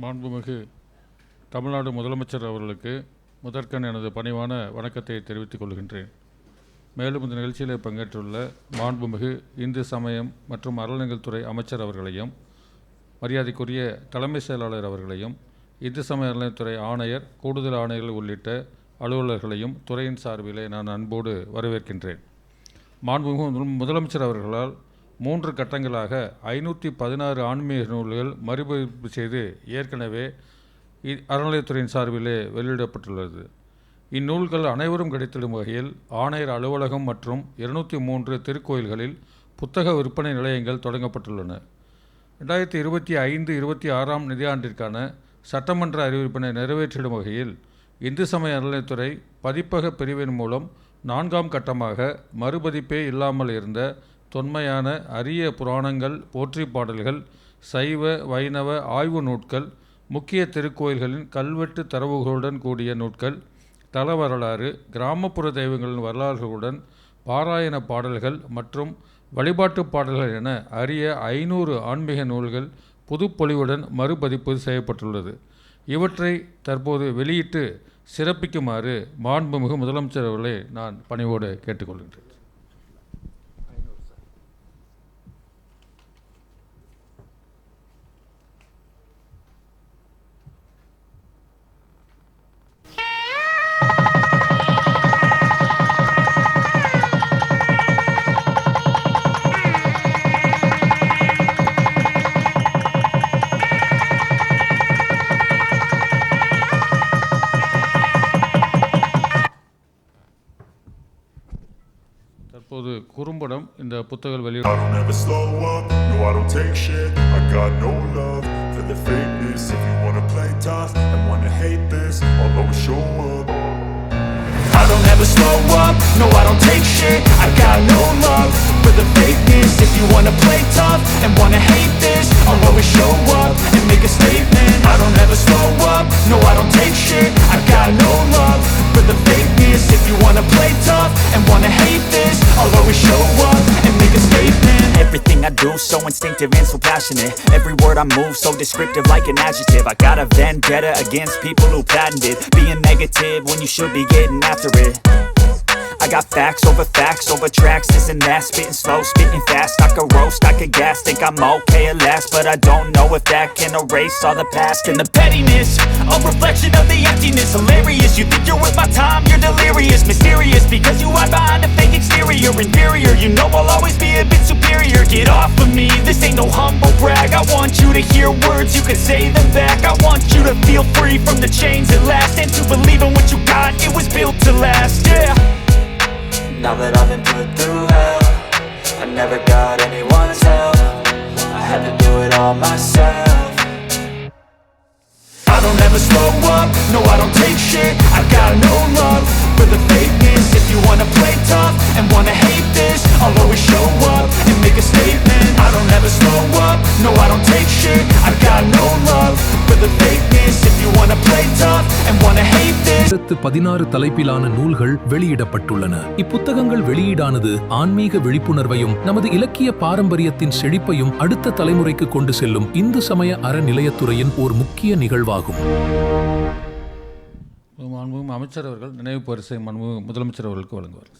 மாண்புமிகு தமிழ்நாடு முதலமைச்சர் அவர்களுக்கு முதற்கண் எனது பணிவான வணக்கத்தை தெரிவித்துக் கொள்கின்றேன். மேலும் இந்த நிகழ்ச்சியில் பங்கேற்றுள்ள மாண்புமிகு இந்து சமயம் மற்றும் அறநிலையத்துறை அமைச்சர் அவர்களையும், மரியாதைக்குரிய தலைமை செயலாளர் அவர்களையும், இந்து சமய அறநிலையத்துறை ஆணையர், கூடுதல் ஆணையர்கள் உள்ளிட்ட அலுவலர்களையும் துறையின் சார்பிலே நான் அன்போடு வரவேற்கின்றேன். மாண்புமிகு முதலமைச்சர் அவர்களால் 3 கட்டங்களாக 516 ஆன்மீக நூல்கள் மறுபதிப்பு செய்து ஏற்கனவே அறநிலையத்துறையின் சார்பிலே வெளியிடப்பட்டுள்ளது. இந்நூல்கள் அனைவரும் கிடைத்திடும் வகையில் ஆணையர் அலுவலகம் மற்றும் 203 திருக்கோயில்களில் புத்தக விற்பனை நிலையங்கள் தொடங்கப்பட்டுள்ளன. 2025-26 நிதியாண்டிற்கான சட்டமன்ற அறிவிப்பினை நிறைவேற்றிடும் வகையில் இந்து சமய அறநிலையத்துறை பதிப்பக பிரிவின் மூலம் 4ஆம் கட்டமாக மறுபதிப்பே இல்லாமல் இருந்த தொன்மையான அரிய புராணங்கள், போற்றி பாடல்கள், சைவ வைணவ ஆய்வு நூட்கள், முக்கிய திருக்கோயில்களின் கல்வெட்டு தரவுகளுடன் கூடிய நூட்கள், தல வரலாறு, கிராமப்புற தெய்வங்களின் வரலாறுகளுடன் பாராயண பாடல்கள் மற்றும் வழிபாட்டு பாடல்கள் என அரிய 500 ஆன்மீக நூல்கள் புதுப்பொலிவுடன் மறுபதிப்பு செய்யப்பட்டுள்ளது. இவற்றை தற்போது வெளியிட்டு சிறப்பிக்குமாறு மாண்புமிகு முதலமைச்சர் அவர்களை நான் பணிவோடு கேட்டுக்கொள்கின்றேன். தற்போது குறும்படம் இந்த புத்தகம் வெளியிட I don't ever slow up, no I don't take shit. I got no love for the fakeness. If you wanna play tough and wanna hate this, I'll always show up and make a statement. I don't ever slow up, no I don't take shit. I got no love for the fakeness. If you wanna play tough and wanna hate this, I'll always show up and make a statement. Everything I do so instinctive and so passionate. Every word I move so descriptive like an adjective. I got a vendetta against people who patented being negative when you should be getting after it. I got facts over tracks, this and that. Spitting slow, spitting fast. I could roast, I could gas. Think I'm okay at last, but I don't know if that can erase all the past. And the pettiness, a reflection of the emptiness. Hilarious, you think you're worth my time, you're delirious. Mysterious, because you hide behind a fake exterior. Inferior, you know I'll always be a bit superior. Get off of me, this ain't no humble brag. I want you to hear words, you can say them back. I want you to feel free from the chains at last, and to believe in what you got, it was built to last, yeah. Now that I've been put through hell, I never got anyone's help. I had to do it all myself. I don't ever slow up, no I don't take shit. I got no love for the fakeness. If you wanna play tough and wanna hate this, I'll always show up and make a statement. I don't ever slow up, no I don't take shit. I got no love for the fakeness. If you wanna play tough and wanna hate this. 16 தலைப்பிலான நூல்கள் வெளியிடப்பட்டுள்ளன. இப்புத்தகங்கள் வெளியீடானது ஆன்மீக விழிப்புணர்வையும் நமது இலக்கிய பாரம்பரியத்தின் செழிப்பையும் அடுத்த தலைமுறைக்கு கொண்டு செல்லும் இந்து சமய அறநிலையத்துறையின் ஒரு முக்கிய நிகழ்வாகும். அமைச்சர் அவர்கள் நினைவு பரிசை முதலமைச்சர் அவர்களுக்கு வழங்குவார்.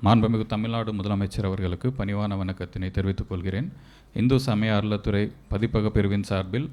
மாண்புமிகு தமிழ்நாடு முதலமைச்சர் அவர்களுக்கு பணிவான வணக்கத்தினை தெரிவித்துக் கொள்கிறேன். இந்து சமய அறநிலையத்துறை பதிப்பக பிரிவின் சார்பில்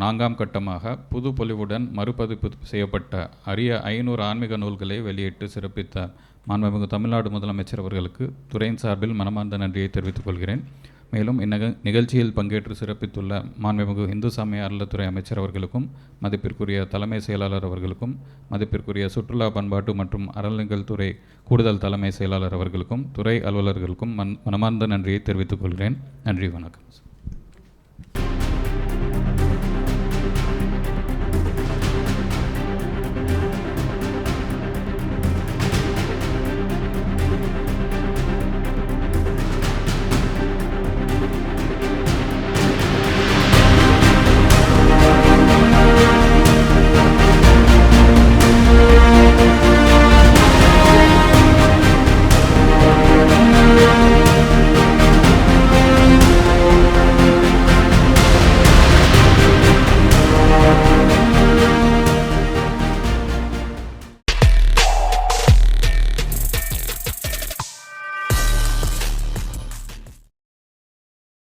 4ஆம் கட்டமாக புது பொலிவுடன் மறுபதிப்பு செய்யப்பட்ட அரிய 500 ஆன்மீக நூல்களை வெளியிட்டு சிறப்பித்த மாண்புமிகு தமிழ்நாடு முதலமைச்சர் அவர்களுக்கு துறையின் சார்பில் மனமார்ந்த நன்றியை தெரிவித்துக் கொள்கிறேன். மேலும் நிகழ்ச்சியில் பங்கேற்று சிறப்பித்துள்ள மாண்புமிகு இந்து சமய அறநிலையத்துறை அமைச்சர் அவர்களுக்கும், மதிப்பிற்குரிய தலைமை செயலாளர் அவர்களுக்கும், மதிப்பிற்குரிய சுற்றுலா பண்பாட்டு மற்றும் அறநிலையத்துறை கூடுதல் தலைமை செயலாளர் அவர்களுக்கும், துறை அலுவலர்களுக்கும் மனமார்ந்த நன்றியை தெரிவித்துக் கொள்கிறேன். நன்றி, வணக்கம்.